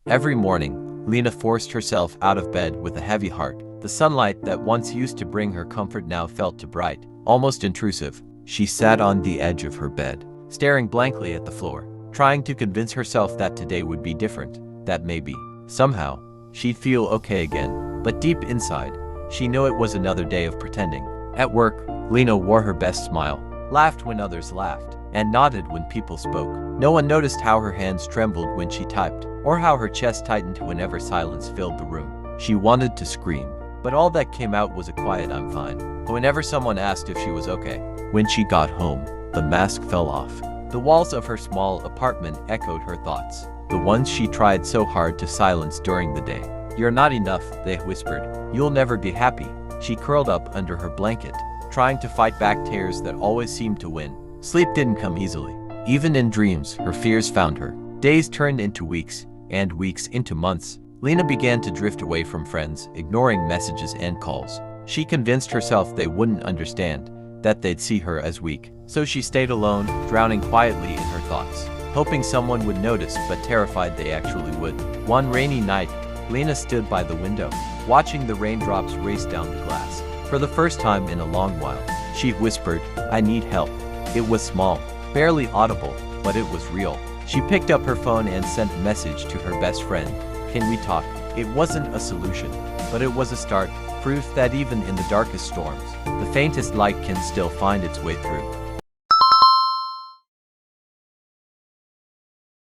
Every morning, Lena forced herself out of bed with a heavy heart. The sunlight that once used to bring her comfort now felt too bright, almost intrusive. She sat on the edge of her bed, staring blankly at the floor, trying to convince herself that today would be different, that maybe, somehow, she'd feel okay again. But deep inside, she knew it was another day of pretending. At work, Lena wore her best smile, laughed when others laughed, and nodded when people spoke. No one noticed how her hands trembled when she typed, or how her chest tightened whenever silence filled the room. She wanted to scream, but all that came out was a quiet "I'm fine." Whenever someone asked if she was okay. When she got home, the mask fell off. The walls of her small apartment echoed her thoughts, the ones she tried so hard to silence during the day. "You're not enough," they whispered. "You'll never be happy." She curled up under her blanket, trying to fight back tears that always seemed to win. Sleep didn't come easily. Even in dreams, her fears found her. Days turned into weeks, and weeks into months. Lena began to drift away from friends, ignoring messages and calls. She convinced herself they wouldn't understand, that they'd see her as weak. So she stayed alone, drowning quietly in her thoughts, hoping someone would notice, but terrified they actually would. One rainy night, Lena stood by the window, watching the raindrops race down the glass. For the first time in a long while, she whispered, "I need help." It was small, barely audible, but it was real. She picked up her phone and sent a message to her best friend. "Can we talk?" It wasn't a solution, but it was a start, proof that even in the darkest storms, the faintest light can still find its way through.